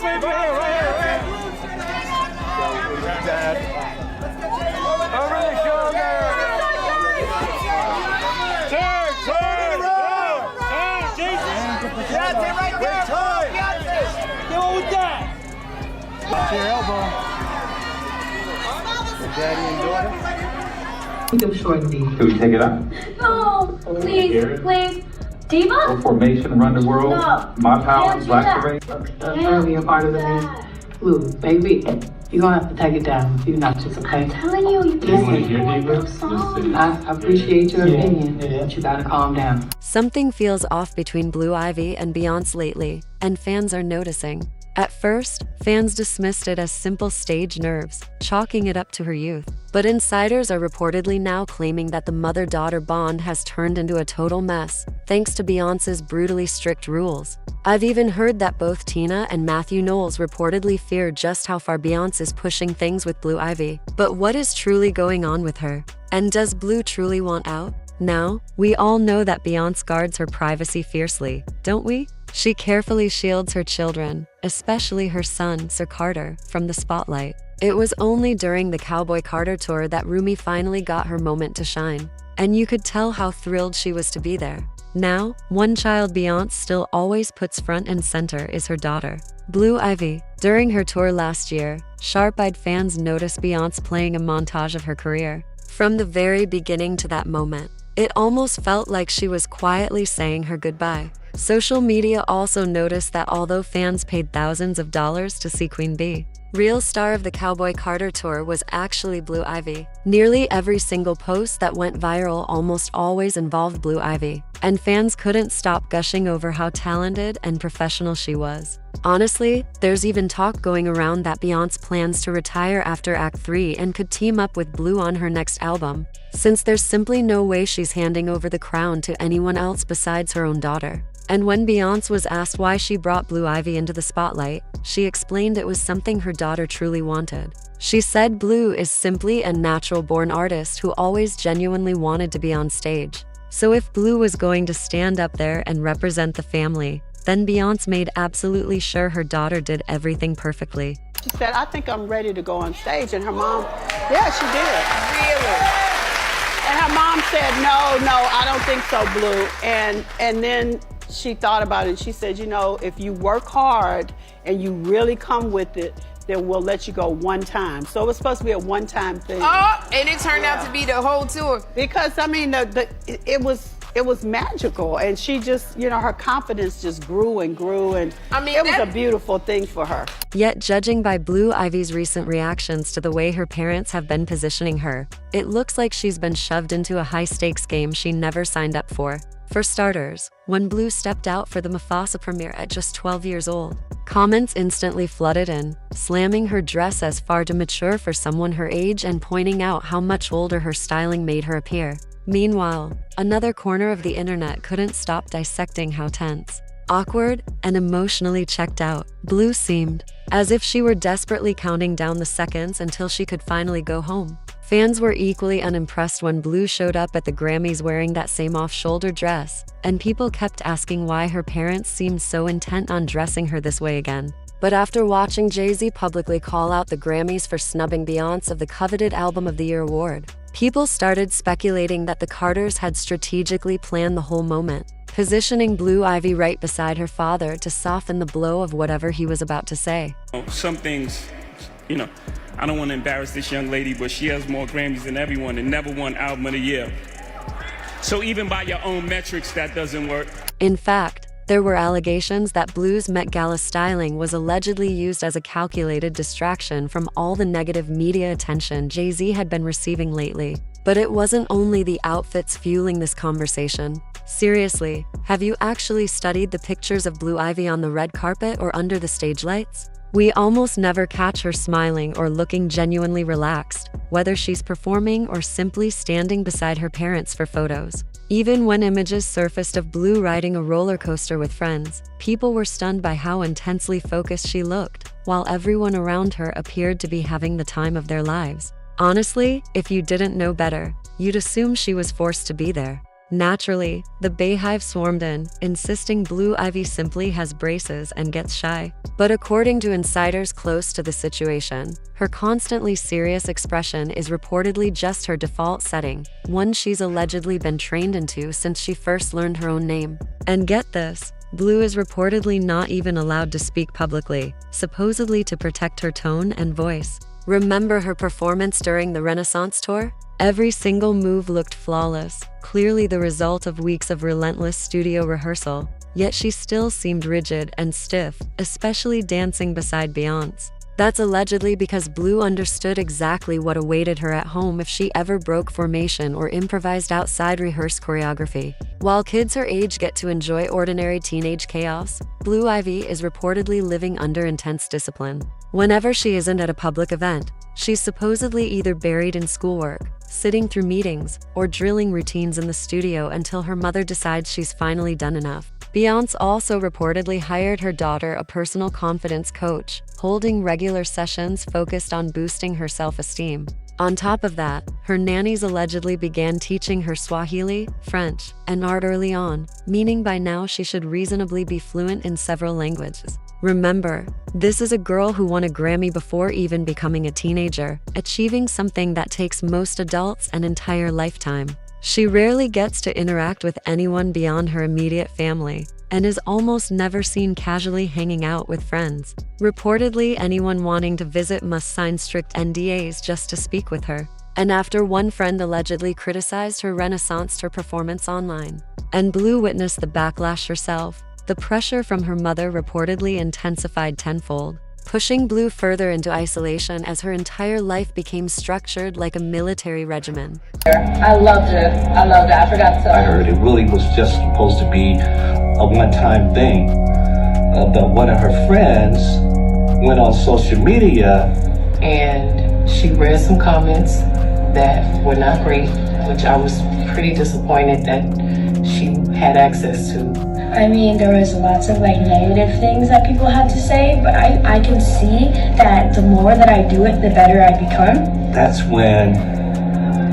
right here. Dad. Over the shoulder. Turn. Jason. Beyonce right there. Beyonce. Get on with that. To your elbow. Daddy and daughter. Keep them short and deep. Can we take it out? No, please. Diva? Formation, run the world. No. My power, black parade. That's earlier part of the meeting. Blue, baby, you're gonna have to take it down a few notches, okay? I'm telling you can't I appreciate your opinion, but you gotta calm down. Something feels off between Blue Ivy and Beyonce lately, and fans are noticing. At first, fans dismissed it as simple stage nerves, chalking it up to her youth. But insiders are reportedly now claiming that the mother-daughter bond has turned into a total mess, thanks to Beyonce's brutally strict rules. I've even heard that both Tina and Matthew Knowles reportedly fear just how far Beyonce is pushing things with Blue Ivy. But what is truly going on with her? And does Blue truly want out? Now, we all know that Beyonce guards her privacy fiercely, don't we? She carefully shields her children, especially her son, Sir Carter, from the spotlight. It was only during the Cowboy Carter tour that Rumi finally got her moment to shine, and you could tell how thrilled she was to be there. Now, one child Beyonce still always puts front and center is her daughter, Blue Ivy. During her tour last year, sharp-eyed fans noticed Beyonce playing a montage of her career. From the very beginning to that moment, it almost felt like she was quietly saying her goodbye. Social media also noticed that although fans paid thousands of dollars to see Queen Bee, real star of the Cowboy Carter tour was actually Blue Ivy. Nearly every single post that went viral almost always involved Blue Ivy, and fans couldn't stop gushing over how talented and professional she was. Honestly, there's even talk going around that Beyonce plans to retire after Act 3 and could team up with Blue on her next album, since there's simply no way she's handing over the crown to anyone else besides her own daughter. And when Beyonce was asked why she brought Blue Ivy into the spotlight, she explained it was something her daughter truly wanted. She said Blue is simply a natural-born artist who always genuinely wanted to be on stage. So if Blue was going to stand up there and represent the family, then Beyonce made absolutely sure her daughter did everything perfectly. She said, I think I'm ready to go on stage. And her mom, yeah, she did. Really? And her mom said, no, I don't think so, Blue. And then she thought about it. She said, you know, if you work hard and you really come with it, then we'll let you go one time. So it was supposed to be a one-time thing. Oh, and it turned out to be the whole tour. Because, I mean, it was magical. And she just, you know, her confidence just grew and grew. And I mean, it was a beautiful thing for her. Yet, judging by Blue Ivy's recent reactions to the way her parents have been positioning her, it looks like she's been shoved into a high-stakes game she never signed up for. For starters, when Blue stepped out for the Mufasa premiere at just 12 years old, comments instantly flooded in, slamming her dress as far too mature for someone her age and pointing out how much older her styling made her appear. Meanwhile, another corner of the internet couldn't stop dissecting how tense, awkward, and emotionally checked out Blue seemed, as if she were desperately counting down the seconds until she could finally go home. Fans were equally unimpressed when Blue showed up at the Grammys wearing that same off-shoulder dress, and people kept asking why her parents seemed so intent on dressing her this way again. But after watching Jay-Z publicly call out the Grammys for snubbing Beyonce of the coveted Album of the Year award, people started speculating that the Carters had strategically planned the whole moment, positioning Blue Ivy right beside her father to soften the blow of whatever he was about to say. Some things, you know, I don't want to embarrass this young lady, but she has more Grammys than everyone and never won Album of the Year. So even by your own metrics, that doesn't work. In fact, there were allegations that Blue's Met Gala styling was allegedly used as a calculated distraction from all the negative media attention Jay-Z had been receiving lately. But it wasn't only the outfits fueling this conversation. Seriously, have you actually studied the pictures of Blue Ivy on the red carpet or under the stage lights? We almost never catch her smiling or looking genuinely relaxed, whether she's performing or simply standing beside her parents for photos. Even when images surfaced of Blue riding a roller coaster with friends, people were stunned by how intensely focused she looked, while everyone around her appeared to be having the time of their lives. Honestly, if you didn't know better, you'd assume she was forced to be there. Naturally, the Beyhive swarmed in, insisting Blue Ivy simply has braces and gets shy. But according to insiders close to the situation, her constantly serious expression is reportedly just her default setting, one she's allegedly been trained into since she first learned her own name. And get this, Blue is reportedly not even allowed to speak publicly, supposedly to protect her tone and voice. Remember her performance during the Renaissance tour? Every single move looked flawless, clearly the result of weeks of relentless studio rehearsal. Yet she still seemed rigid and stiff, especially dancing beside Beyonce. That's allegedly because Blue understood exactly what awaited her at home if she ever broke formation or improvised outside rehearsed choreography. While kids her age get to enjoy ordinary teenage chaos, Blue Ivy is reportedly living under intense discipline. Whenever she isn't at a public event, she's supposedly either buried in schoolwork, sitting through meetings, or drilling routines in the studio until her mother decides she's finally done enough. Beyonce also reportedly hired her daughter a personal confidence coach, holding regular sessions focused on boosting her self-esteem. On top of that, her nannies allegedly began teaching her Swahili, French, and art early on, meaning by now she should reasonably be fluent in several languages. Remember, this is a girl who won a Grammy before even becoming a teenager, achieving something that takes most adults an entire lifetime. She rarely gets to interact with anyone beyond her immediate family, and is almost never seen casually hanging out with friends. Reportedly, anyone wanting to visit must sign strict NDAs just to speak with her. And after one friend allegedly criticized her Renaissance tour performance online, and Blue witnessed the backlash herself, the pressure from her mother reportedly intensified tenfold, pushing Blue further into isolation as her entire life became structured like a military regimen. I loved it. I forgot to tell I heard it really was just supposed to be a one-time thing. But one of her friends went on social media and she read some comments that were not great, which I was pretty disappointed that she had access to. I mean, there was lots of like negative things that people had to say, but I can see that the more that I do it, the better I become. That's when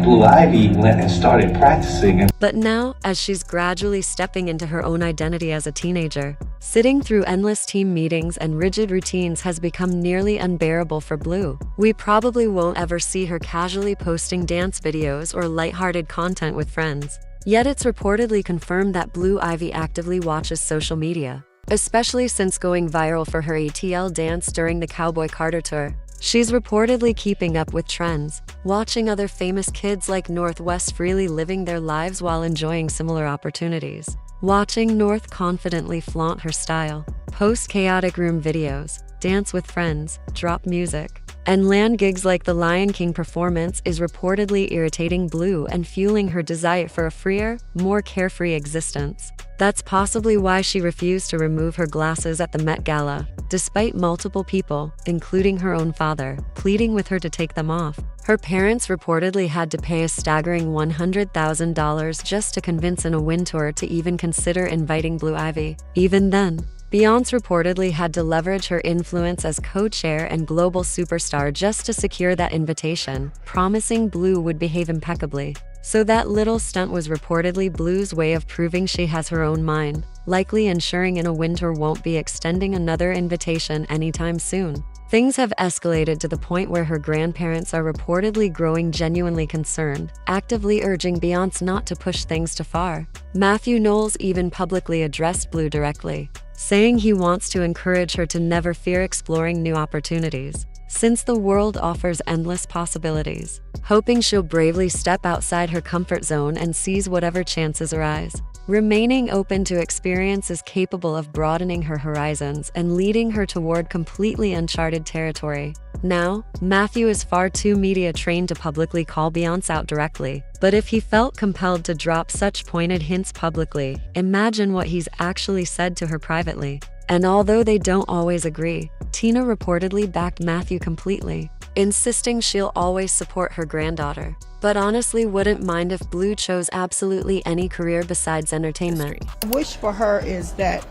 Blue Ivy went and started practicing. But now, as she's gradually stepping into her own identity as a teenager, sitting through endless team meetings and rigid routines has become nearly unbearable for Blue. We probably won't ever see her casually posting dance videos or lighthearted content with friends. Yet it's reportedly confirmed that Blue Ivy actively watches social media, especially since going viral for her ATL dance during the Cowboy Carter tour. She's reportedly keeping up with trends, watching other famous kids like Northwest freely living their lives while enjoying similar opportunities. Watching North confidently flaunt her style, post chaotic room videos, dance with friends, drop music, and land gigs like the Lion King performance is reportedly irritating Blue and fueling her desire for a freer, more carefree existence. That's possibly why she refused to remove her glasses at the Met Gala, despite multiple people, including her own father, pleading with her to take them off. Her parents reportedly had to pay a staggering $100,000 just to convince an Awin tour to even consider inviting Blue Ivy. Even then, Beyonce reportedly had to leverage her influence as co-chair and global superstar just to secure that invitation, promising Blue would behave impeccably. So that little stunt was reportedly Blue's way of proving she has her own mind, likely ensuring an Awin tour won't be extending another invitation anytime soon. Things have escalated to the point where her grandparents are reportedly growing genuinely concerned, actively urging Beyonce not to push things too far. Matthew Knowles even publicly addressed Blue directly, saying he wants to encourage her to never fear exploring new opportunities, since the world offers endless possibilities, hoping she'll bravely step outside her comfort zone and seize whatever chances arise. Remaining open to experience is capable of broadening her horizons and leading her toward completely uncharted territory. Now, Matthew is far too media trained to publicly call Beyonce out directly, but if he felt compelled to drop such pointed hints publicly, imagine what he's actually said to her privately. And although they don't always agree, Tina reportedly backed Matthew completely, insisting she'll always support her granddaughter, but honestly wouldn't mind if Blue chose absolutely any career besides entertainment. Wish for her is that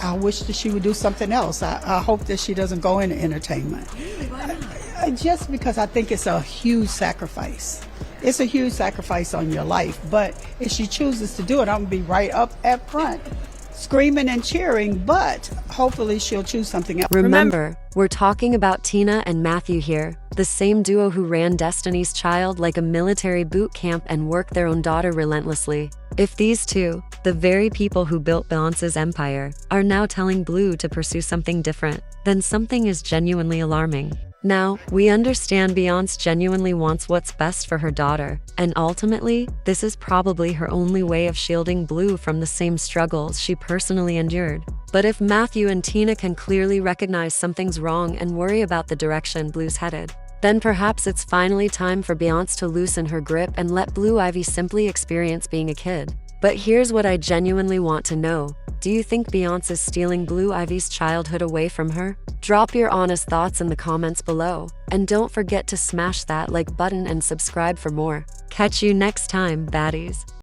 I wish that she would do something else. I hope that she doesn't go into entertainment. Just because I think it's a huge sacrifice. It's a huge sacrifice on your life, but if she chooses to do it, I'm gonna be right up at front, screaming and cheering, but hopefully she'll choose something else. Remember, we're talking about Tina and Matthew here, the same duo who ran Destiny's Child like a military boot camp and worked their own daughter relentlessly. If these two, the very people who built Beyonce's empire, are now telling Blue to pursue something different, then something is genuinely alarming. Now, we understand Beyonce genuinely wants what's best for her daughter, and ultimately, this is probably her only way of shielding Blue from the same struggles she personally endured. But if Matthew and Tina can clearly recognize something's wrong and worry about the direction Blue's headed, then perhaps it's finally time for Beyonce to loosen her grip and let Blue Ivy simply experience being a kid. But here's what I genuinely want to know. Do you think Beyonce is stealing Blue Ivy's childhood away from her? Drop your honest thoughts in the comments below. And don't forget to smash that like button and subscribe for more. Catch you next time, baddies.